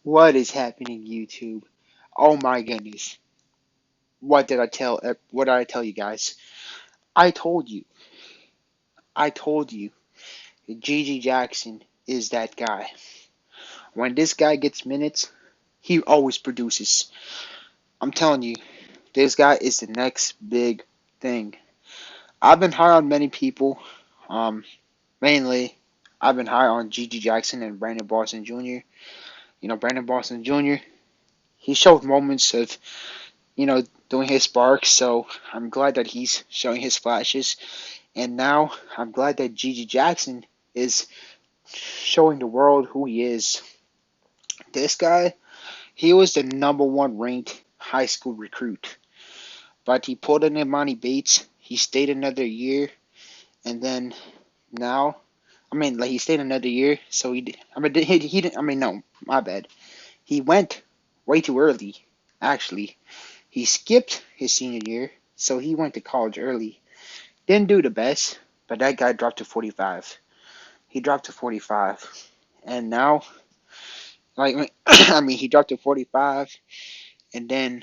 What is happening, YouTube? Oh my goodness. What did I tell you guys? I told you. I told you. Gigi Jackson is that guy. When this guy gets minutes, he always produces. I'm telling you, this guy is the next big thing. I've been high on many people. Um, Mainly, I've been high on Gigi Jackson and Brandon Boston Jr. Brandon Boston Jr. He showed moments of doing his sparks. So I'm glad that he's showing his flashes. And now I'm glad that Gigi Jackson is showing the world who he is. This guy, he was the number one ranked high school recruit. But he pulled in Imani Bates. He stayed another year. And then now, he stayed another year. So he didn't, no, my bad. He went way too early, actually. He skipped his senior year, so he went to college early. Didn't do the best, but that guy dropped to 45. He dropped to 45, and now, he dropped to 45, and then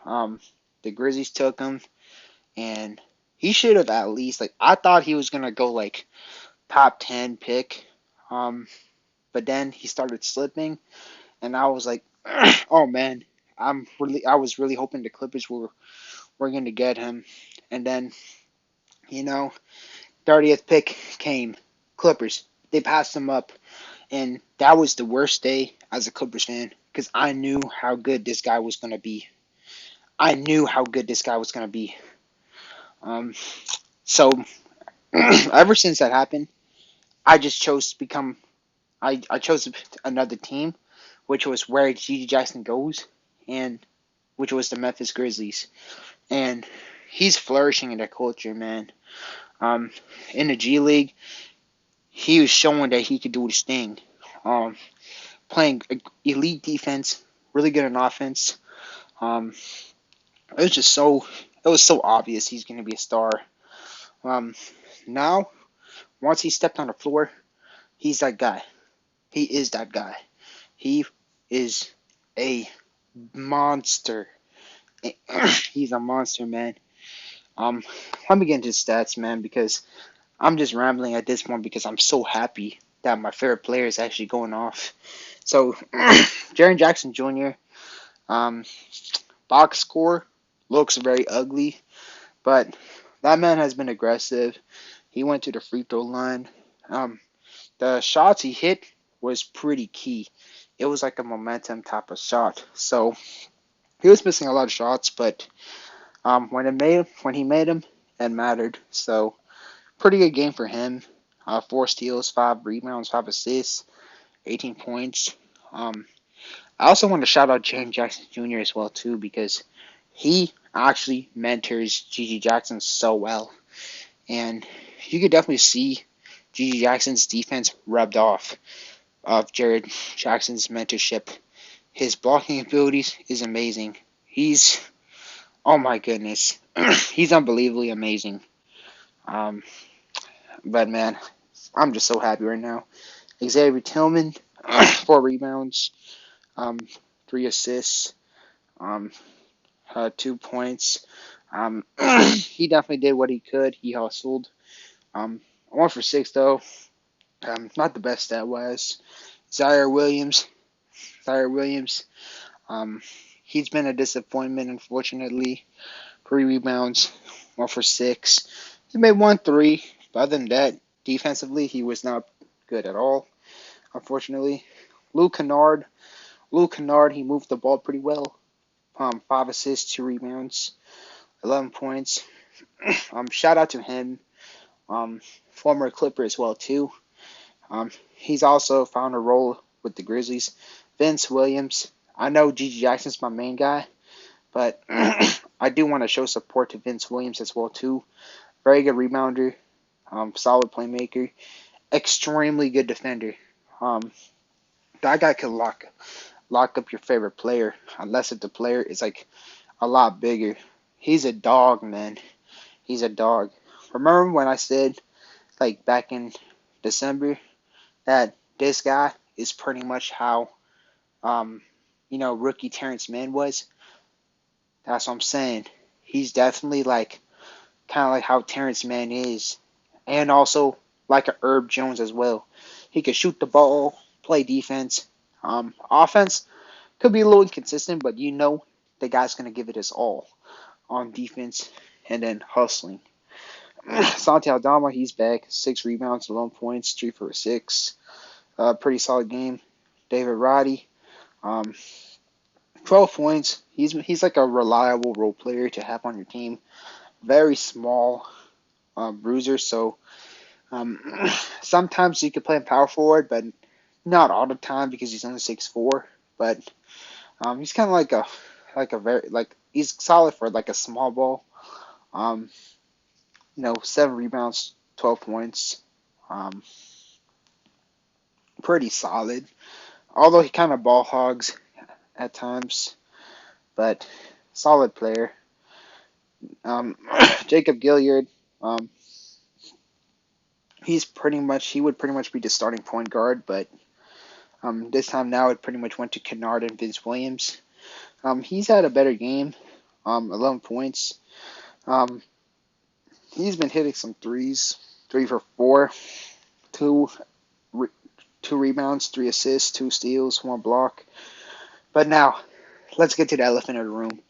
the Grizzlies took him, and he should have at least I thought he was gonna go top 10 pick, but then he started slipping, and I was like, oh man, I was really hoping the Clippers were gonna get him, and then you know 30th pick came. Clippers. They passed him up. And that was the worst day as a Clippers fan because I knew how good this guy was going to be. I knew how good this guy was going to be. Um, so, ever since that happened, I just chose to become. I chose another team, which was where Gigi Jackson goes, and which was the Memphis Grizzlies. And he's flourishing in that culture, man. Um, in the G League, he was showing that he could do his thing. Um, Playing elite defense, really good on offense. Um, it was so obvious he's going to be a star. Um, Now, once he stepped on the floor, he's that guy. He is that guy. He is a monster. He's a monster, man. Um, Let me get into stats, man, because I'm just rambling at this point because I'm so happy that my favorite player is actually going off. So, Jaren Jackson Jr. Um, Box score looks very ugly, but that man has been aggressive. He went to the free throw line. Um, the shots he hit was pretty key. It was like a momentum type of shot. So he was missing a lot of shots, but when he made them, it mattered. So pretty good game for him. 4 steals, 5 rebounds, 5 assists, 18 points. I also want to shout out Jaren Jackson Jr. as well too because he actually mentors Gigi Jackson so well, and you could definitely see Gigi Jackson's defense rubbed off of Jared Jackson's mentorship. His blocking abilities is amazing. He's oh my goodness, he's unbelievably amazing. Um, but man, I'm just so happy right now. Xavier Tillman, 4 rebounds, um, 3 assists, um, 2 points. He definitely did what he could. He hustled. 1 for 6 though. Not the best stat wise. Zaire Williams. Zaire Williams. Um, he's been a disappointment, unfortunately. 3 rebounds. 1 for 6. He made 1 3. But other than that, defensively, he was not good at all. Unfortunately, Luke Kennard. Luke Kennard. He moved the ball pretty well. 5 assists, 2 rebounds, 11 points. Shout out to him. Former Clipper as well too. He's also found a role with the Grizzlies. Vince Williams. I know Gigi Jackson's my main guy, but I do want to show support to Vince Williams as well too. Very good rebounder, solid playmaker, extremely good defender. That guy can lock up your favorite player, unless if the player is a lot bigger. He's a dog, man. He's a dog. Remember when I said back in December that this guy is pretty much how um, rookie Terrence Mann was. That's what I'm saying. He's definitely like kind of like how Terrence Mann is, and also like a Herb Jones as well. He could shoot the ball, play defense. Offense could be a little inconsistent, but the guy's gonna give it his all on defense and then hustling. Santi Aldama, he's back. 6 rebounds, 11 points, 3 for 6. Pretty solid game. David Roddy, um, 12 points. He's like a reliable role player to have on your team. Very small bruiser, so um, sometimes you could play him power forward, but not all the time because he's only 6'4". But he's kind of like a very like he's solid for like a small ball. Um, 7 rebounds, 12 points. Um, Pretty solid. Although he kind of ball hogs at times, but solid player. Um, Jacob Gilliard, um, he would pretty much be the starting point guard, but this time now it pretty much went to Kennard and Vince Williams. He's had a better game. 11 points. Um, he's been hitting some threes, 3 for 4, two re- 2 rebounds, 3 assists, 2 steals, 1 block. But now let's get to the elephant in the room.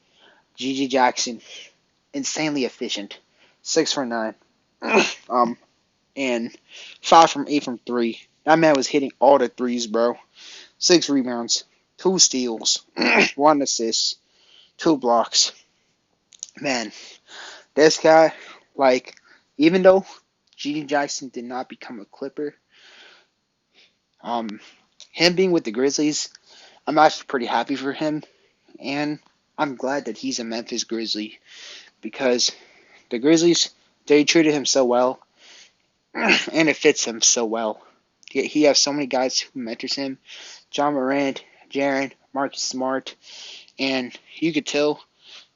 GG Jackson, insanely efficient, 6 for 9, and 5 from 8 from three. That man was hitting all the threes, bro. 6 rebounds, 2 steals, 1 assist, 2 blocks. Man, this guy, like, even though GG Jackson did not become a Clipper, um, him being with the Grizzlies, I'm actually pretty happy for him, and I'm glad that he's a Memphis Grizzly because the Grizzlies, they treated him so well, and it fits him so well. He has so many guys who mentors him: John Morant, Jaren, Marcus Smart, and you could tell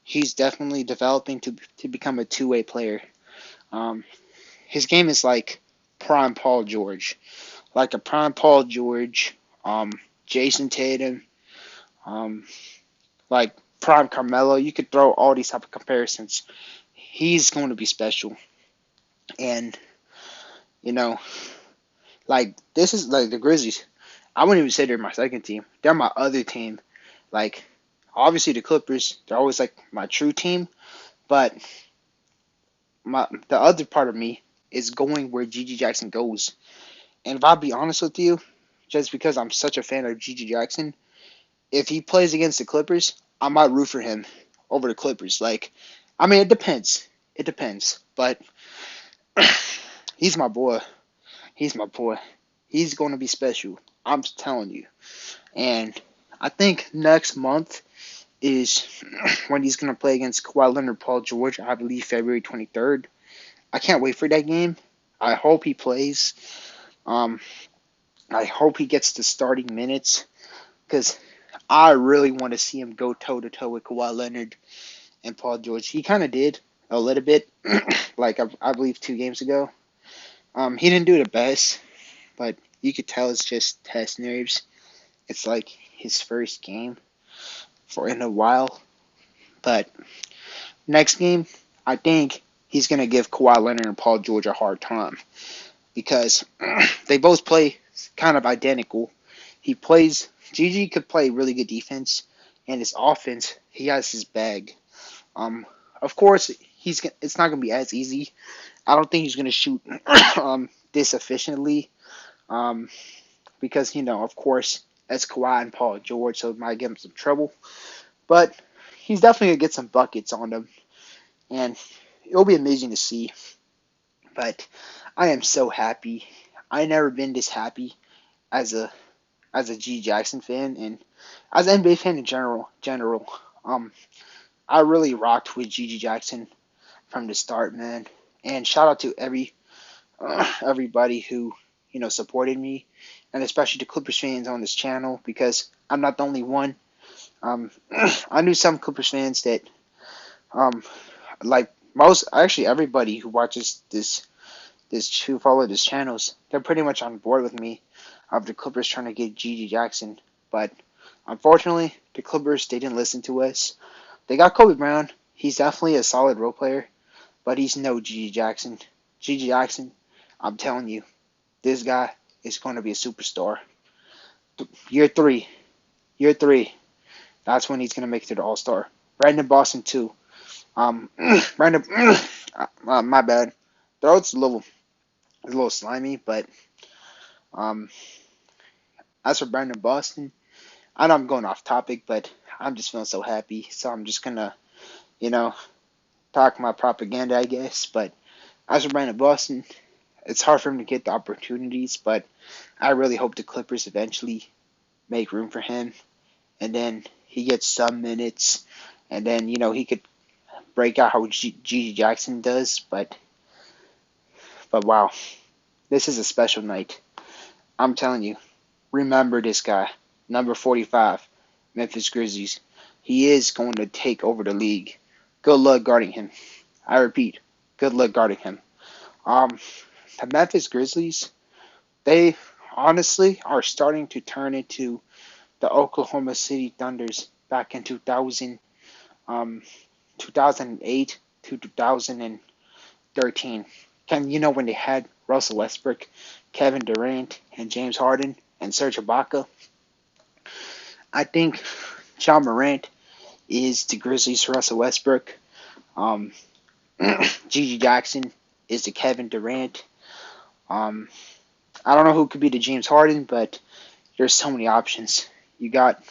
he's definitely developing to become a two-way player. Um, his game is like prime Paul George, like a prime Paul George, Jason Tatum, um, like prime Carmelo. You could throw all these type of comparisons. He's going to be special, and you know, like this is like the Grizzlies. I wouldn't even say they're my second team. They're my other team. Like obviously the Clippers, they're always like my true team, but the other part of me is going where GG Jackson goes. And if I'll be honest with you, just because I'm such a fan of GG Jackson, if he plays against the Clippers, I might root for him over the Clippers. Like, I mean, it depends. It depends. But he's my boy. He's my boy. He's going to be special. I'm telling you. And I think next month is when he's going to play against Kawhi Leonard, Paul George, I believe February 23rd. I can't wait for that game. I hope he plays. Um, I hope he gets the starting minutes because I really want to see him go toe to toe with Kawhi Leonard and Paul George. He kind of did a little bit, like I believe 2 games ago. He didn't do the best, but you could tell it's just test nerves. It's like his first game for in a while. But next game, I think he's gonna give Kawhi Leonard and Paul George a hard time because they both play kind of identical. GG could play really good defense, and his offense, he has his bag. Of course, it's not gonna be as easy. I don't think he's gonna shoot this efficiently, because of course, it's Kawhi and Paul George, so it might give him some trouble. But he's definitely gonna get some buckets on them, and it'll be amazing to see. But I am so happy. I never been this happy as a G Jackson fan and as an NBA fan in general. I really rocked with GG Jackson from the start, man. And shout out to everybody who supported me, and especially the Clippers fans on this channel because I'm not the only one. I knew some Clippers fans that like most actually everybody who watches who follow this channels, they're pretty much on board with me of the Clippers trying to get GG Jackson. But Unfortunately, the Clippers, they didn't listen to us. They got Kobe Brown. He's definitely a solid role player, but he's no G.G. Jackson. G.G. Jackson, I'm telling you, this guy is going to be a superstar. Year three, year three, that's when he's going to make it to the All-Star. Brandon Boston, too. Brandon, my bad. Throat's a little slimy, but um, as for Brandon Boston, I know I'm going off topic, but I'm just feeling so happy, so I'm just gonna, you know, talk my propaganda, I guess. But as for Brandon Boston, it's hard for him to get the opportunities, but I really hope the Clippers eventually make room for him, and then he gets some minutes, and then he could break out how G.G. Jackson does. But wow, this is a special night. I'm telling you, remember this guy, number 45, Memphis Grizzlies. He is going to take over the league. Good luck guarding him. I repeat, good luck guarding him. Um, the Memphis Grizzlies, they honestly are starting to turn into the Oklahoma City Thunders back in 2008 to 2013. When they had Russell Westbrook, Kevin Durant, and James Harden, and Serge Ibaka? I think John Morant is the Grizzlies' Russell Westbrook. Um, G.G. Jackson is the Kevin Durant. Um, I don't know who could be the James Harden, but there's so many options. You got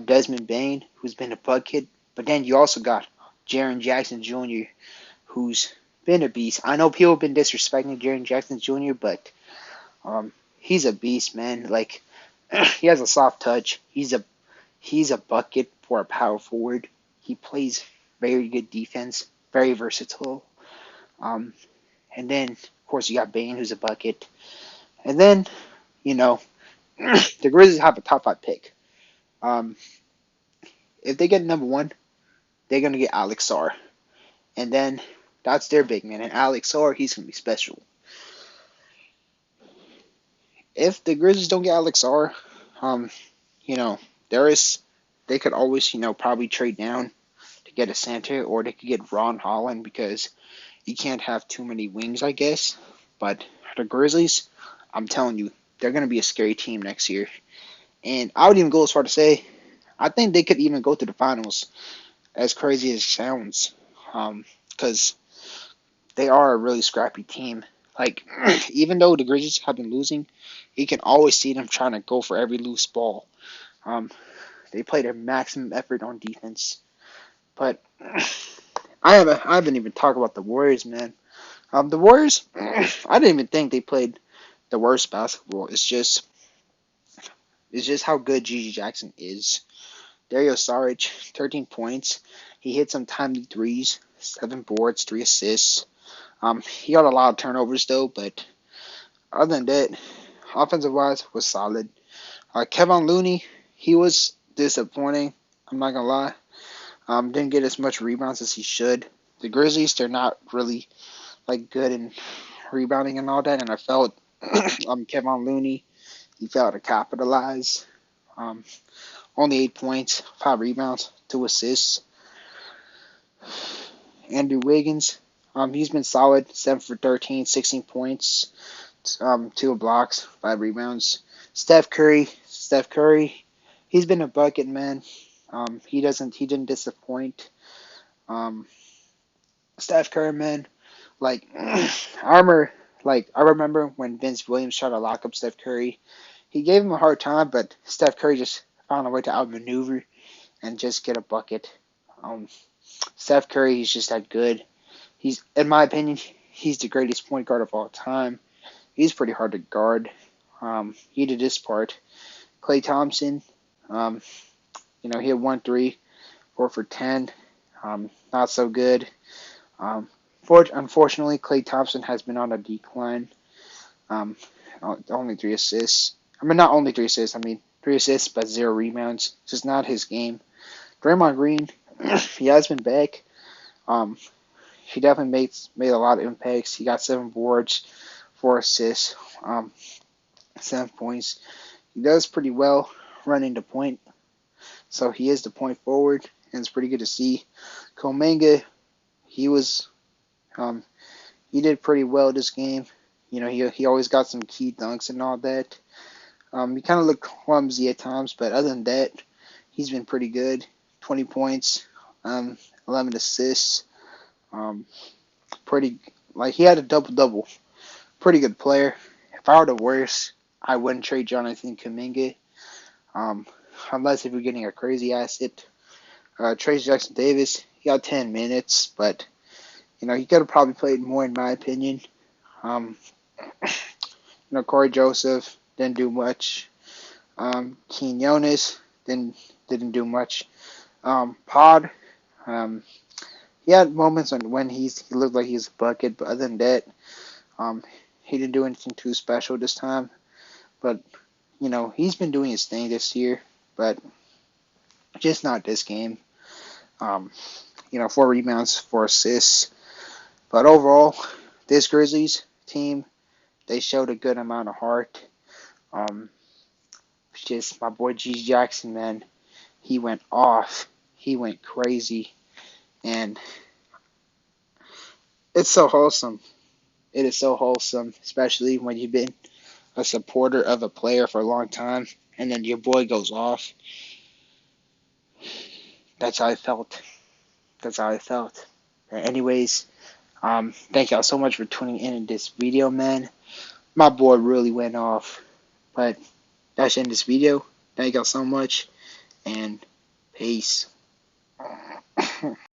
Desmond Bain, who's been a bucket, but then you also got Jaren Jackson Jr., who's been a beast. I know people have been disrespecting Jaren Jackson Jr., but he's a beast, man. Like he has a soft touch. He's a bucket for a power forward. He plays very good defense, very versatile. Um, and then of course you got Bain, who's a bucket. And then you know the Grizzlies have a top 5 pick. Um, if they get number 1, they're gonna get Alex Sarr, and then that's their big man. And Alex Sarr, he's gonna be special. If the Grizzlies don't get Alex Sarr, um, you know, there is they could always, probably trade down to get a center, or they could get Ron Holland because you can't have too many wings, I guess. But the Grizzlies, I'm telling you, they're gonna be a scary team next year. And I would even go as far to say, I think they could even go to the finals. As crazy as it sounds, because they are a really scrappy team. Like, even though the Grizzlies have been losing, you can always see them trying to go for every loose ball. Um, they play their maximum effort on defense. But I haven't even talked about the Warriors, man. The Warriors, I didn't even think they played the worst basketball. It's just how good G.G. Jackson is. Dario Saric, 13 points. He hit some timely threes, 7 boards, 3 assists. He got a lot of turnovers though, but other than that, offensive wise was solid. Kevin Looney, he was disappointing. I'm not gonna lie. Didn't get as much rebounds as he should. The Grizzlies, they're not really like good in rebounding and all that, and I felt Kevin Looney, he failed to capitalize. Um, Only 8 points, 5 rebounds, 2 assists. Andrew Wiggins, he's been solid, 7 for 13, 16 points, 2 blocks, 5 rebounds. Steph Curry, he's been a bucket man. He didn't disappoint. Um, Steph Curry, man, like I remember when Vince Williams tried to lock up Steph Curry. He gave him a hard time, but Steph Curry just found a way to outmaneuver and just get a bucket. Um, Steph Curry, he's just that good. In my opinion, he's the greatest point guard of all time. He's pretty hard to guard. He did his part. Klay Thompson, um, he had 1 3, 4 for 10. Not so good. Unfortunately, Klay Thompson has been on a decline. Um, Only 3 assists. I mean, not only 3 assists. I mean, 3 assists but 0 rebounds. It's just not his game. Draymond Green, he has been back. He definitely made a lot of impacts. He got 7 boards, 4 assists, 7 points. He does pretty well running the point. So he is the point forward, and it's pretty good to see. Kuminga, he was he did pretty well this game. You know, he always got some key dunks and all that. He kind of looked clumsy at times, but other than that, he's been pretty good. 20 points, 11 assists. Um, pretty he had a double double. Pretty good player. If I were the Warriors, I wouldn't trade Jonathan Kuminga, um, unless if you're getting a crazy asset. Trade Jackson Davis, he got 10 minutes, but he could have probably played more in my opinion. Um, Corey Joseph didn't do much. Quinones didn't do much. Pod, he had moments when he looked like he was a bucket, but other than that, he didn't do anything too special this time. But he's been doing his thing this year, but just not this game. 4 rebounds, 4 assists. But overall, this Grizzlies team, they showed a good amount of heart. Just my boy G Jackson, man, he went off. He went crazy. And it's so wholesome. It is so wholesome, especially when you've been a supporter of a player for a long time, and then your boy goes off. That's how I felt. That's how I felt. Anyways, thank y'all so much for tuning in this video, man. My boy really went off. But that's in this video. Thank y'all so much, and peace.